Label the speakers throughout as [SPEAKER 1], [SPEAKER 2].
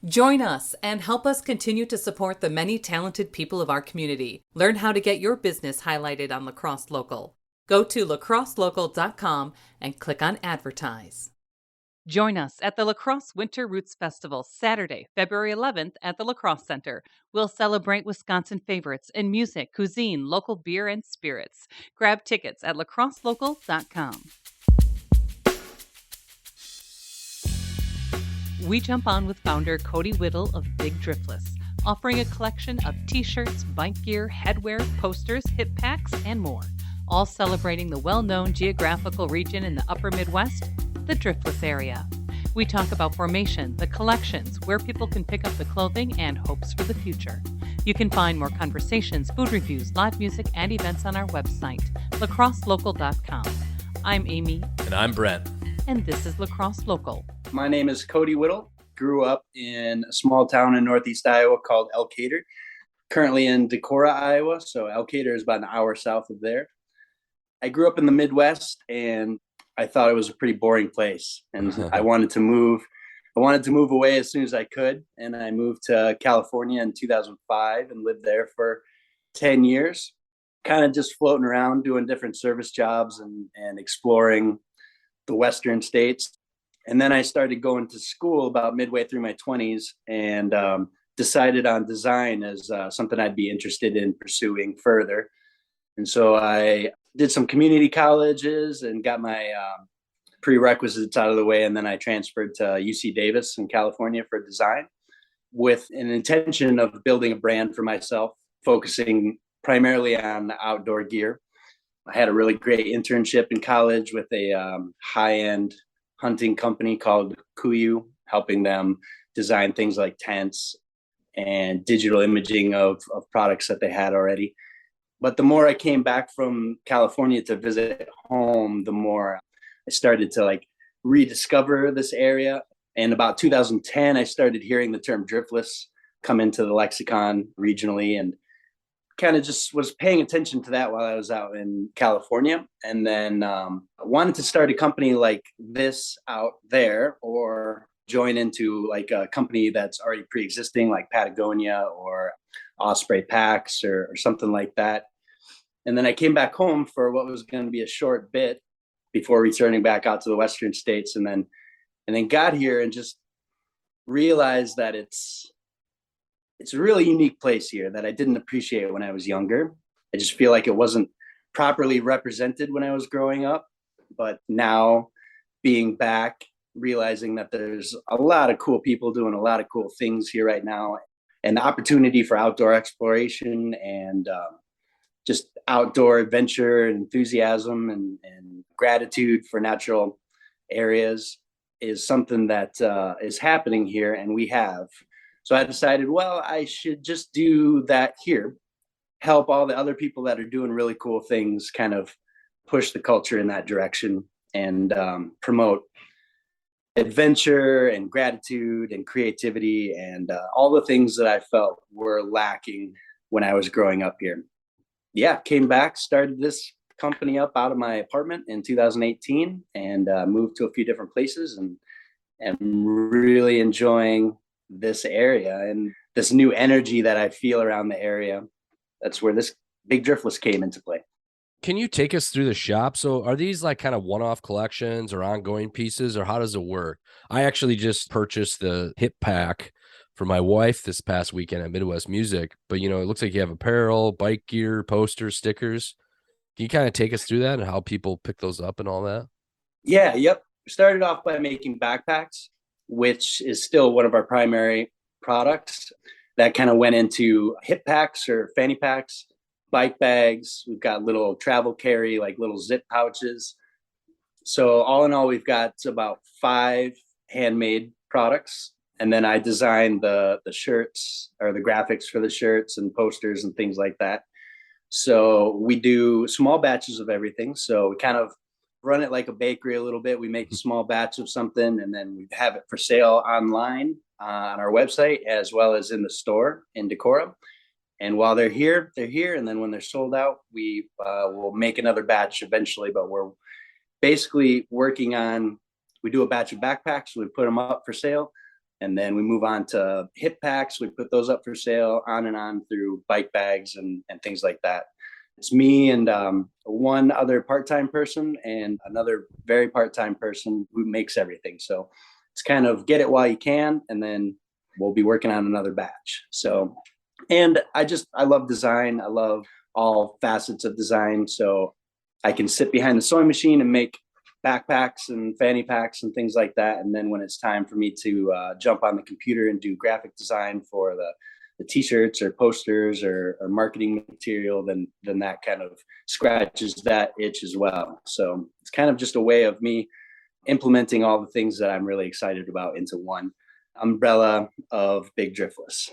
[SPEAKER 1] Join us and help us continue to support the many talented people of our community. Learn how to get your business highlighted on Lacrosse Local. Go to lacrosselocal.com and click on Advertise. Join us at the Lacrosse Winter Roots Festival, Saturday, February 11th at the Lacrosse Center. We'll celebrate Wisconsin favorites in music, cuisine, local beer, and spirits. Grab tickets at lacrosselocal.com. We jump on with founder Cody Whittle of Big Driftless, offering a collection of t-shirts, bike gear, headwear, posters, hip packs, and more, all celebrating the well-known geographical region in the upper Midwest, the Driftless area. We talk about formation, the collections, where people can pick up the clothing, and hopes for the future. You can find more conversations, food reviews, live music, and events on our website, lacrosselocal.com. I'm Amy.
[SPEAKER 2] And I'm Brent.
[SPEAKER 1] And this is Lacrosse Local.
[SPEAKER 3] My name is Cody Whittle. Grew up in a small town in northeast Iowa called Elkader. Currently in Decorah, Iowa. So Elkader is about an hour south of there. I grew up in the Midwest, and I thought it was a pretty boring place. And I wanted to move. I wanted to move away as soon as I could. And I moved to California in 2005 and lived there for 10 years. Kind of just floating around, doing different service jobs and exploring the Western states. And then I started going to school about midway through my 20s and decided on design as something I'd be interested in pursuing further. And so I did some community colleges and got my prerequisites out of the way. And then I transferred to UC Davis in California for design with an intention of building a brand for myself, focusing primarily on outdoor gear. I had a really great internship in college with a high-end hunting company called Kuyu, helping them design things like tents and digital imaging of products that they had already. But the more I came back from California to visit home, the more I started to rediscover this area. And about 2010, I started hearing the term driftless come into the lexicon regionally, and kind of just was paying attention to that while I was out in California. And then I wanted to start a company like this out there, or join into a company that's already pre-existing, like Patagonia or Osprey Packs or something like that. And then I came back home for what was going to be a short bit before returning back out to the Western states, and then got here and just realized that it's a really unique place here that I didn't appreciate when I was younger. I just feel like it wasn't properly represented when I was growing up. But now, being back, realizing that there's a lot of cool people doing a lot of cool things here right now, and the opportunity for outdoor exploration and just outdoor adventure and enthusiasm and gratitude for natural areas is something that is happening here, and we have. So I decided, well, I should just do that here, help all the other people that are doing really cool things, kind of push the culture in that direction, and promote adventure and gratitude and creativity and all the things that I felt were lacking when I was growing up here. Yeah, came back, started this company up out of my apartment in 2018 and moved to a few different places, and am really enjoying this area and this new energy that I feel around the area. That's where this Big Driftless came into play.
[SPEAKER 2] Can you take us through the shop? So are these kind of one-off collections or ongoing pieces, or how does it work? I actually just purchased the hip pack for my wife this past weekend at Midwest Music, but it looks like you have apparel, bike gear, posters, stickers. Can you kind of take us through that and how people pick those up and all that?
[SPEAKER 3] Yeah, yep. Started off by making backpacks, which is still one of our primary products. That kind of went into hip packs or fanny packs, bike bags. We've got little travel carry, like little zip pouches. So all in all, we've got about 5 handmade products. And then I designed the shirts, or the graphics for the shirts and posters and things like that. So we do small batches of everything. So we kind of run it like a bakery a little bit. We make a small batch of something, and then we have it for sale online on our website, as well as in the store in Decorah. And while they're here, they're here. And then when they're sold out, we will make another batch eventually. But we're basically working on, we do a batch of backpacks, we put them up for sale. And then we move on to hip packs. We put those up for sale, on and on through bike bags and things like that. It's me and one other part-time person and another very part-time person who makes everything. So it's kind of get it while you can, and then we'll be working on another batch. So, and I love design. I love all facets of design. So I can sit behind the sewing machine and make backpacks and fanny packs and things like that. And then when it's time for me to jump on the computer and do graphic design for the t-shirts or posters or marketing material, then that kind of scratches that itch as well. So it's kind of just a way of me implementing all the things that I'm really excited about into one umbrella of Big Driftless.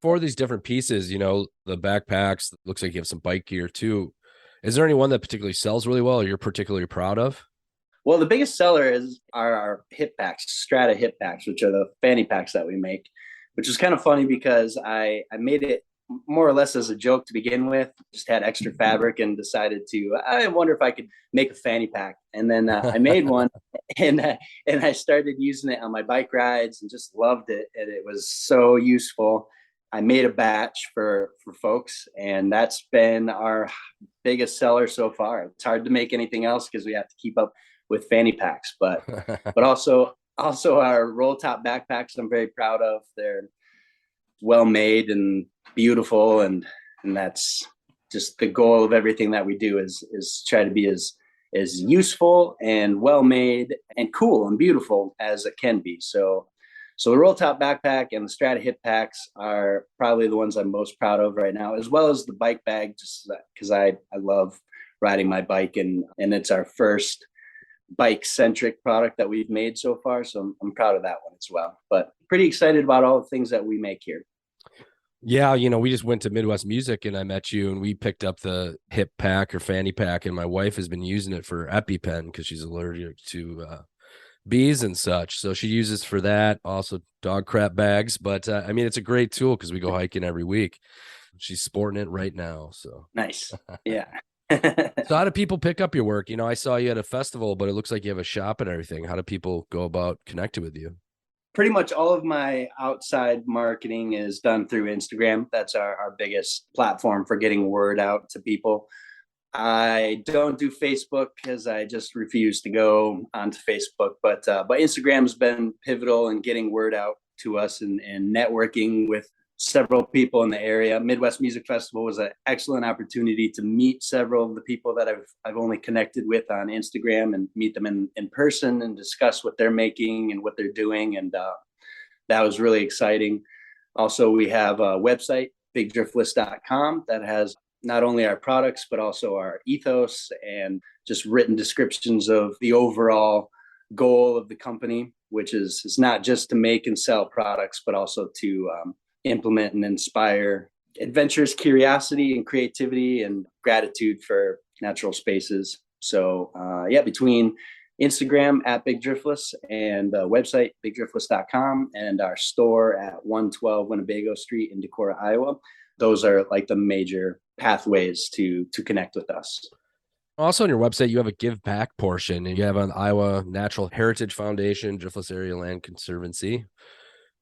[SPEAKER 2] For these different pieces, the backpacks, looks like you have some bike gear too. Is there any one that particularly sells really well or you're particularly proud of?
[SPEAKER 3] Well, the biggest seller are our hip packs, Strata hip packs, which are the fanny packs that we make, which is kind of funny because I made it more or less as a joke to begin with. Just had extra fabric and decided I wonder if I could make a fanny pack. And then I made one and I started using it on my bike rides and just loved it. And it was so useful. I made a batch for folks, and that's been our biggest seller so far. It's hard to make anything else because we have to keep up with fanny packs, but also our roll top backpacks I'm very proud of. They're well made and beautiful, and that's just the goal of everything that we do is try to be as useful and well made and cool and beautiful as it can be. So the roll top backpack and the Strata hip packs are probably the ones I'm most proud of right now, as well as the bike bag, just because I love riding my bike, and it's our first bike centric product that we've made so far. So I'm proud of that one as well, but pretty excited about all the things that we make here.
[SPEAKER 2] Yeah. We just went to Midwest Music and I met you and we picked up the hip pack or fanny pack, and my wife has been using it for EpiPen because she's allergic to bees and such. So she uses for that, also dog crap bags. But it's a great tool because we go hiking every week. She's sporting it right now. So
[SPEAKER 3] nice. Yeah.
[SPEAKER 2] So how do people pick up your work? I saw you at a festival, but it looks like you have a shop and everything. How do people go about connecting with you?
[SPEAKER 3] Pretty much all of my outside marketing is done through Instagram. That's our biggest platform for getting word out to people. I don't do Facebook because I just refuse to go onto Facebook, but Instagram's been pivotal in getting word out to us and networking with several people in the area. Midwest Music Festival was an excellent opportunity to meet several of the people that I've only connected with on Instagram and meet them in person and discuss what they're making and what they're doing. And that was really exciting. Also, we have a website, bigdriftless.com, that has not only our products, but also our ethos and just written descriptions of the overall goal of the company, which is not just to make and sell products, but also to implement and inspire adventurous curiosity and creativity and gratitude for natural spaces. So between Instagram at Big Driftless and the website bigdriftless.com and our store at 112 Winnebago Street in Decorah, Iowa, those are like the major pathways to connect with us.
[SPEAKER 2] Also on your website, you have a give back portion, and you have an Iowa Natural Heritage Foundation, Driftless Area Land Conservancy.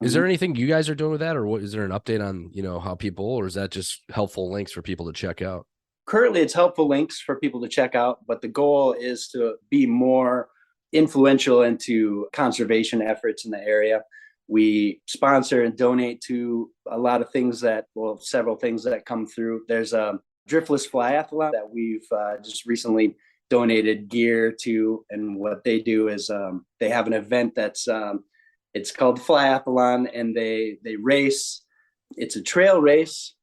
[SPEAKER 2] Is there anything you guys are doing with that, or what? Is there an update on, how people, or is that just helpful links for people to check out?
[SPEAKER 3] Currently, it's helpful links for people to check out, but the goal is to be more influential into conservation efforts in the area. We sponsor and donate to a lot of things several things that come through. There's a Driftless Flyathlon that we've just recently donated gear to, and what they do is they have an event that's it's called Flyathlon, and they race. It's a trail race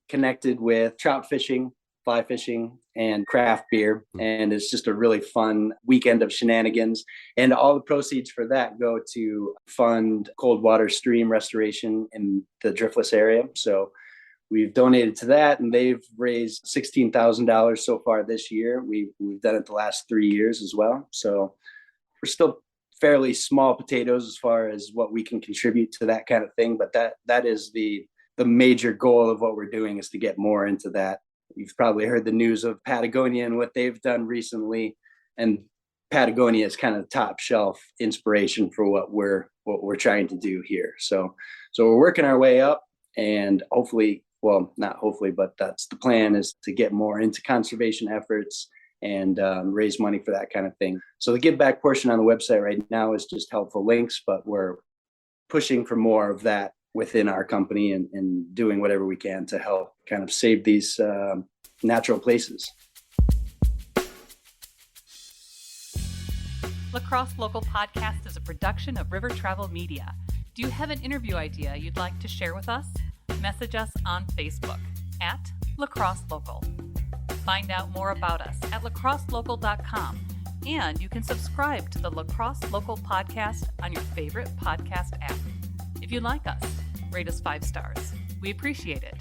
[SPEAKER 3] connected with trout fishing, fly fishing, and craft beer. And it's just a really fun weekend of shenanigans. And all the proceeds for that go to fund cold water stream restoration in the Driftless area. So we've donated to that, and they've raised $16,000 so far this year. We've done it the last 3 years as well. So we're still fairly small potatoes as far as what we can contribute to that kind of thing. But that is the major goal of what we're doing, is to get more into that. You've probably heard the news of Patagonia and what they've done recently. And Patagonia is kind of top shelf inspiration for what we're trying to do here. So we're working our way up, and hopefully, well, not hopefully, but that's the plan, is to get more into conservation efforts and raise money for that kind of thing. So the give back portion on the website right now is just helpful links, but we're pushing for more of that within our company and doing whatever we can to help kind of save these natural places.
[SPEAKER 1] La Crosse Local Podcast is a production of River Travel Media. Do you have an interview idea you'd like to share with us? Message us on Facebook at La Crosse Local. Find out more about us at lacrosselocal.com, and you can subscribe to the La Crosse Local Podcast on your favorite podcast app. If you like us, rate us 5 stars. We appreciate it.